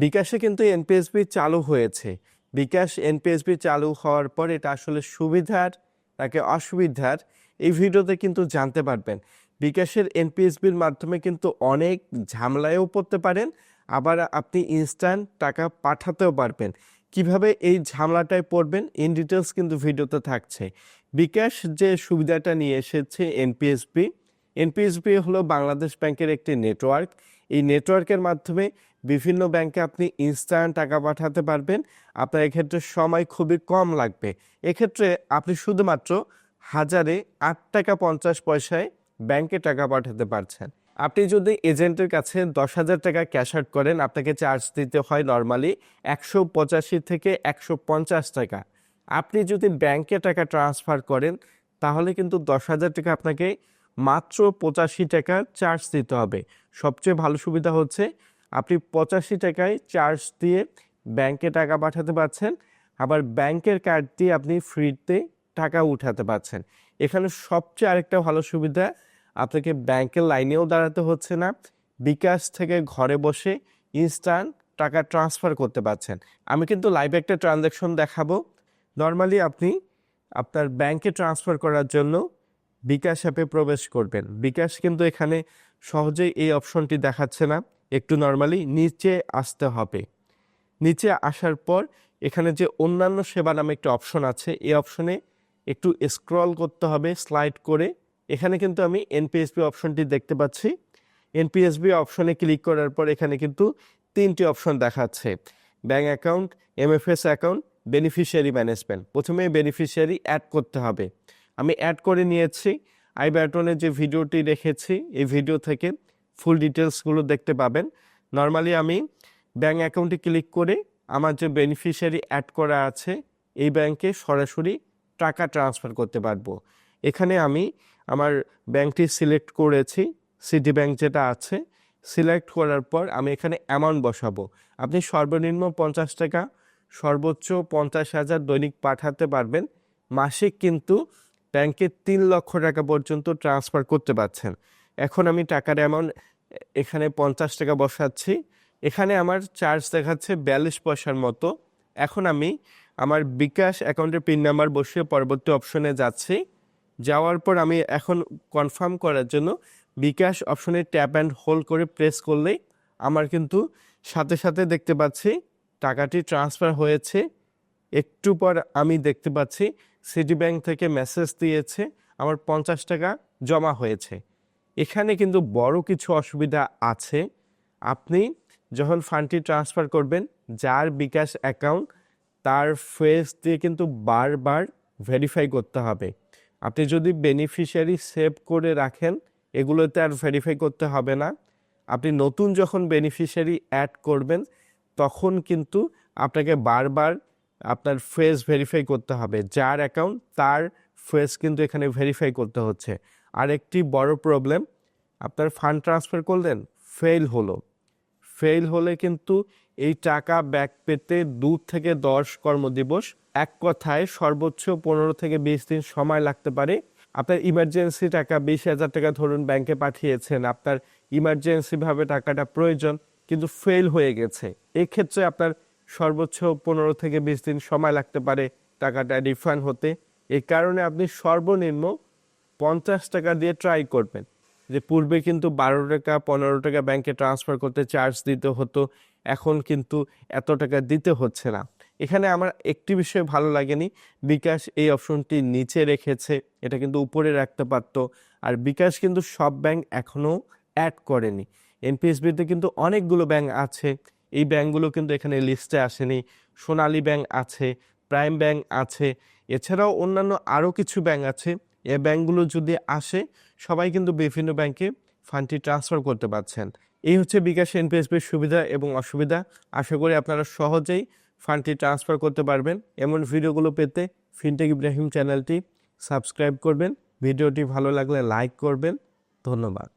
বিকাশে কিন্তু এনপিএসবি চালু হয়েছে। বিকাশ এনপিএসবি চালু হওয়ার পর এটা আসলে সুবিধার নাকি অসুবিধার এই ভিডিওতে কিন্তু জানতে পারবেন। বিকাশের এনপিএসবির মাধ্যমে কিন্তু অনেক ঝামেলায়ও পড়তে পারেন, আবার আপনি ইনস্ট্যান্ট টাকা পাঠাতেও পারবেন। কিভাবে এই ঝামেলাটায় পড়বেন ইন ডিটেলস কিন্তু ভিডিওতে থাকছে। বিকাশ যে সুবিধাটা নিয়ে এসেছে এনপিএসবি, এনপিএসবি হলো বাংলাদেশ ব্যাংকের একটি নেটওয়ার্ক। এই নেটওয়ার্কের মাধ্যমে বিভিন্ন ব্যাংকে আপনি ইনস্ট্যান্ট টাকা পাঠাতে পারবেন। আপনার এক্ষেত্রে সময় খুবই কম লাগবে। এক্ষেত্রে আপনি শুধুমাত্র 8 টাকা 50 পয়সায় ব্যাংকে টাকা পাঠাতে পারছেন। আপনি যদি এজেন্টের কাছে 10,000 টাকা ক্যাশ আউট করেন, আপনাকে চার্জ দিতে হয় নর্মালি 185 থেকে 150 টাকা। আপনি যদি ব্যাংকে টাকা ট্রান্সফার করেন তাহলে কিন্তু 10,000 টাকা আপনাকে মাত্র 85 টাকা চার্জ দিতে হবে। সবচেয়ে ভালো সুবিধা হচ্ছে আপনি 85 টাকায় চার্জ দিয়ে ব্যাংকে টাকা পাঠাতে পারছেন, আবার ব্যাংকের কার্ড দিয়ে আপনি ফ্রিতে টাকা উঠাতে পারছেন। এখানে সবচেয়ে আরেকটা ভালো সুবিধা, আপনাকে ব্যাংকের লাইনেও দাঁড়াতে হচ্ছে না, বিকাশ থেকে ঘরে বসে ইনস্ট্যান্ট টাকা ট্রান্সফার করতে পারছেন। আমি কিন্তু লাইভ একটা ট্রানজ্যাকশন দেখাবো। নর্মালি আপনি আপনার ব্যাংকে ট্রান্সফার করার জন্য বিকাশ অ্যাপে প্রবেশ করবেন। বিকাশ কিন্তু এখানে সহজেই এই অপশনটি দেখাচ্ছে না, একটু নর্মালি নিচে আসতে হবে। নিচে আসার পর এখানে যে অন্যান্য সেবা নামে একটা অপশন আছে, এই অপশনে একটু স্ক্রল করতে হবে স্লাইড করে। এখানে কিন্তু আমি এনপিএসবি অপশনটি দেখতে পাচ্ছি। এনপিএসবি অপশনে ক্লিক করার পর এখানে কিন্তু 3টি অপশন দেখাচ্ছে: bank account, MFS account, beneficiary management. প্রথমে বেনিফিশিয়ারি অ্যাড করতে হবে। আমি অ্যাড করে নিয়েছি। আই বাটনে যে ভিডিওটি রেখেছি এই ভিডিও থেকে ফুল ডিটেলসগুলো দেখতে পাবেন। নর্মালি আমি ব্যাংক অ্যাকাউন্টে ক্লিক করে আমার যে বেনিফিশিয়ারি অ্যাড করা আছে এই ব্যাংকে সরাসরি টাকা ট্রান্সফার করতে পারবো। এখানে আমি আমার ব্যাংকটি সিলেক্ট করেছি, সিটি ব্যাংক যেটা আছে। সিলেক্ট করার পর আমি এখানে অ্যামাউন্ট বসাবো। আপনি সর্বনিম্ন 50 টাকা, সর্বোচ্চ 50,000 দৈনিক পাঠাতে পারবেন। মাসিক কিন্তু ব্যাংকে 3 লক্ষ টাকা পর্যন্ত ট্রান্সফার করতে পারছেন। এখন আমি টাকার অ্যামাউন্ট এখানে 50 টাকা বসাচ্ছি। এখানে আমার চার্জ দেখাচ্ছে 42 পয়সার মতো। এখন আমি আমার বিকাশ অ্যাকাউন্টের পিন নাম্বার বসিয়ে পরবর্তী অপশনে যাচ্ছি। যাওয়ার পর আমি এখন কনফার্ম করার জন্য বিকাশ অপশনে ট্যাপ অ্যান্ড হোল্ড করে প্রেস করলেই আমার কিন্তু সাথে সাথে দেখতে পাচ্ছি টাকাটি ট্রান্সফার হয়েছে। একটু পর আমি দেখতে পাচ্ছি সিটি ব্যাংক থেকে মেসেজ দিয়েছে আমার 50 টাকা জমা হয়েছে। এখানে কিন্তু বড় কিছু অসুবিধা আছে। আপনি যখন ফান্ডটি ট্রান্সফার করবেন, যার বিকাশ অ্যাকাউন্ট তার ফেস দিয়ে কিন্তু বারবার ভেরিফাই করতে হবে। আপনি যদি বেনিফিশিয়ারি সেভ করে রাখেন এগুলোতে আর ভেরিফাই করতে হবে না। আপনি নতুন যখন বেনিফিশিয়ারি অ্যাড করবেন তখন কিন্তু আপনাকে বারবার আপনার ফেস ভেরিফাই করতে হবে। যার অ্যাকাউন্ট তার ফেস কিন্তু এখানে ভেরিফাই করতে হচ্ছে। আর একটি বড় প্রবলেম, আপনার ফান্ড ট্রান্সফার করলেন, ফেল হলে কিন্তু এই টাকা ব্যাক পেতে 2 থেকে 10 কর্মদিবস, এক কথায় সর্বোচ্চ 15 থেকে 20 দিন সময় লাগতে পারে। আপনার ইমার্জেন্সি টাকা 20,000 টাকা ধরুন ব্যাংকে পাঠিয়েছেন, আপনার ইমার্জেন্সিভাবে টাকাটা প্রয়োজন কিন্তু ফেল হয়ে গেছে, এক্ষেত্রে আপনার সর্বোচ্চ 15 থেকে 20 দিন সময় লাগতে পারে টাকাটা রিফান্ড হতে। এই কারণে আপনি সর্বনিম্ন 50 টাকা দিয়ে ট্রাই করবেন। যে পূর্বে কিন্তু 12 টাকা 15 টাকা ব্যাংকে ট্রান্সফার করতে চার্জ দিতে হতো, এখন কিন্তু এত টাকা দিতে হচ্ছে না। এখানে আমার একটি বিষয় ভালো লাগেনি, বিকাশ এই অপশনটি নিচে রেখেছে, এটা কিন্তু উপরে রাখতে পারতো। আর বিকাশ কিন্তু সব ব্যাংক এখনও অ্যাড করেনি। এনপিএসবিতে কিন্তু অনেকগুলো ব্যাংক আছে, এই ব্যাংকগুলো কিন্তু এখানে লিস্টে আসেনি। সোনালী ব্যাংক আছে, প্রাইম ব্যাংক আছে, এছাড়াও অন্যান্য আরও কিছু ব্যাংক আছে। এই ব্যাংকগুলো যদি আসে সবাই কিন্তু বিভিন্ন ব্যাংকে ফান্ডটি ট্রান্সফার করতে পারছেন। এই হচ্ছে বিকাশ এনপিএসবির সুবিধা এবং অসুবিধা। আশা করি আপনারা সহজেই ফান্ডটি ট্রান্সফার করতে পারবেন। এমন ভিডিওগুলো পেতে ফিনটেক ইব্রাহিম চ্যানেলটি সাবস্ক্রাইব করবেন। ভিডিওটি ভালো লাগলে লাইক করবেন। ধন্যবাদ।